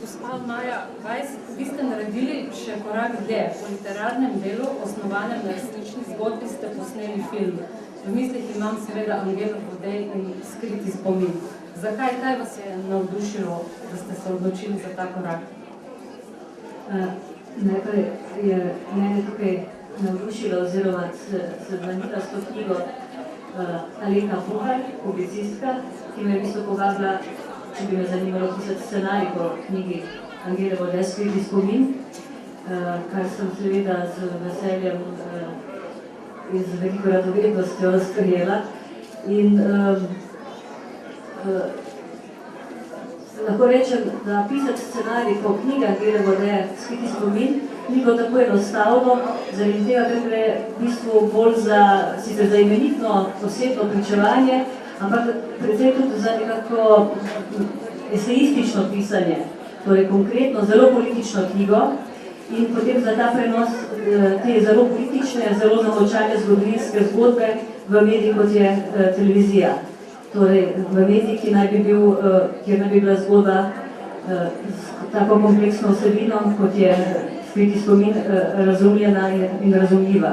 Gospa Maja Vajs, vi ste naredili še korak dlje. Po literarnem delu, osnovanem na resnični zgodbi, ste posneli film. V mislih imam seveda Angelo Vodej in Skriti spomin. Zakaj, kaj vas je navdušilo, da ste se odločili za ta korak? Najprej je mene tukaj navdušilo oziroma seznanila s to knjigo Alenka Puhar, publicistka, ki me je v bistvu povabila, če bi me zanimalo pisati scenarij po knjigi Angele Vodej Skriti spomin, kar sem seveda z veseljem in z veliko radovednostjo sprejela. In lahko rečem, da pisati scenarij po knjigi Angele Vodej Skriti spomin ni bilo tako enostavno, zaradi tega, ker gre v bistvu bolj za imenitno osebno pričevanje, ampak predvsem tudi za nekako esejistično pisanje, torej konkretno zelo politično knjigo in potem za ta prenos te zelo politične, zelo zamočane zgodovinske zgodbe v mediji, kot je televizija. Torej v mediji, kjer naj bi bila zgodba s tako kompleksno vsebino, kot je Skriti spomin, razumljena in razumljiva.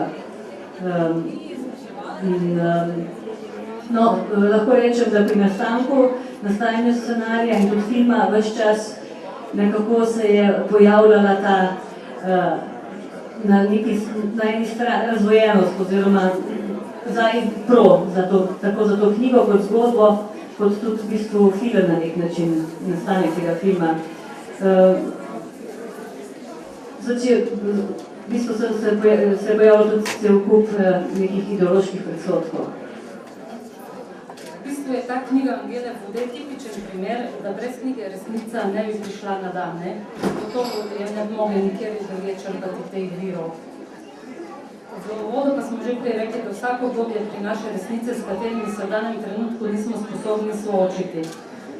No, lahko rečem, da pri nastajanju scenarija in tudi filma ves čas nekako se je pojavljala ta na eni strani razvojenost oziroma za in pro, tako za to knjigo kot zgodbo, kot tudi v bistvu film na nek način, nastanek tega filma. V bistvu se pojavljal tudi cel kup nekih ideoloških predsodkov. V bistvu je ta knjiga Angele Vodej tipičen primer, da brez knjige resnica ne bi prišla na dan. Zato je ne bi mogli nikjer drugje črpati teh virov. V uvodu pa smo že prej rekli, da vsako obdobje prinaša resnice, s katerimi se v danem trenutku nismo sposobni soočiti.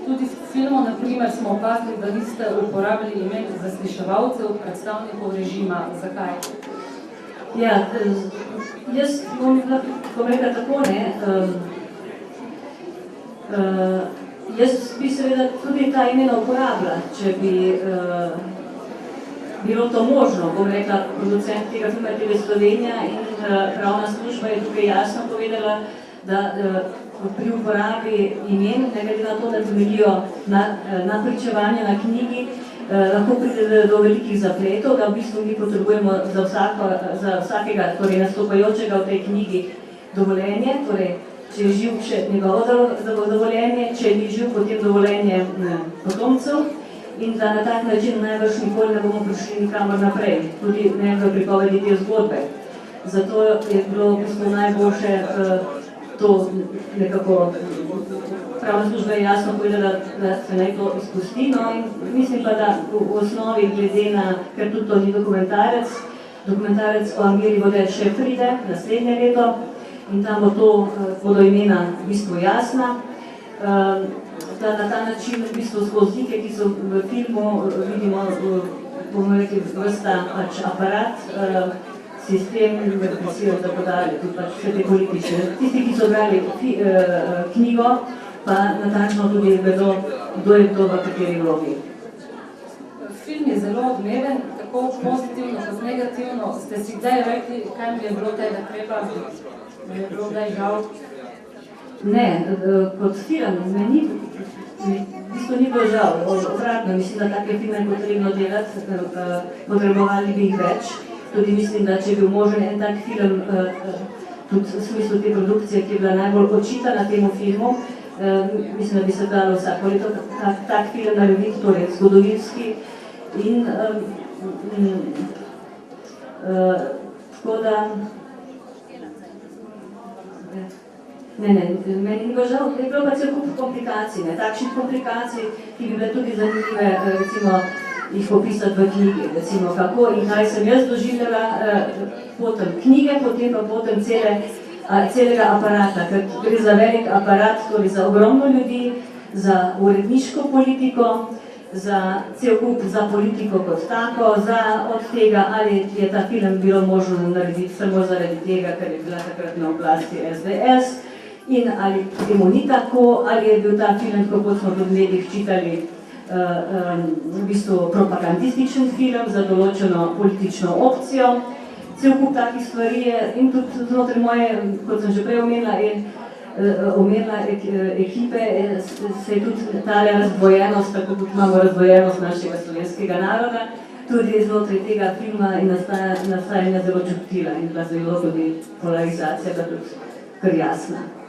Tudi v filmu, na primer, smo opazili, da niste uporabili imen zasliševalcev, predstavnikov režima. Zakaj? Ja, jaz bom rekla tako, ne. Jaz bi seveda tudi ta imena uporabila, če bi bilo to možno. Bom rekla, producent tega filma TV Slovenija in pravna služba je tukaj jasno povedala, da pri uporabi imen, ne glede na to, da temeljijo na pričevanju na knjigi, lahko pride do velikih zapletov, da v bistvu mi potrebujemo za vsakega, torej nastopajočega v tej knjigi dovoljenje, torej če je živ še njegovo dovoljenje, če ni živ, potem dovoljenje potomcev in da na tak način najbrž nikoli ne bomo prišli nikamor naprej, tudi ne v pripovedi te zgodbe. Zato je bilo v bistvu najboljše to nekako, pravna služba je jasno povedala, da se naj to izpusti, no in mislim pa, da v osnovi glede na, ker tudi to ni dokumentarec o Angeli Vodej še pride naslednje leto in tam bodo imena v bistvu jasna, da na ta način v bistvu skozi slike, ki so v filmu, vidimo, bomo rekli, vrsta pač aparat, sistem, represijo, tako dalje, tudi pač vse te politične. Tisti, ki so brali knjigo, pa natančno tudi vedo, kdo je kdo v kateri vlogi. Film je zelo odmeven, tako pozitivno kot negativno. Ste si kdaj rekli, kaj mi je bilo tega treba, mi je bilo kdaj žal? Ne, kot film, meni v bistvu ni bilo žal. Obratno, mislim, da take filme je potrebno delati, potrebovali bi jih več. Tudi mislim, da če je bil možen en tak film, tudi v smislu te produkcije, ki je bila najbolj očitana temu filmu, mislim, da bi se dalo vsako leto tak film narediti, torej zgodovinski. In tako da... Ne, meni ni bilo žal, je bilo pa cel kup komplikacij, takšnih komplikacij, ki bi bile tudi zanimive, recimo, jih popisati v knjigi, recimo kako in kaj sem jaz doživljala potem knjige, potem pa potem celega aparata, ker gre za velik aparat, torej za ogromno ljudi, za uredniško politiko, za cel kup za politiko kot tako, od tega, ali je ta film bilo možno narediti samo zaradi tega, ker je bila takrat na oblasti SDS, in ali temu ni tako, ali je bil ta film, kot smo v medijih čitali, v bistvu propagandističen film za določeno politično opcijo. Cel kup takih stvari je in tudi znotraj moje, kot sem že prej omenila ekipe, se je tudi ta razdvojenost, tako kot imamo razdvojenost našega slovenskega naroda, tudi znotraj tega filma in nastajanja zelo čutila in bila zelo tudi polarizacija, da tudi kar jasna.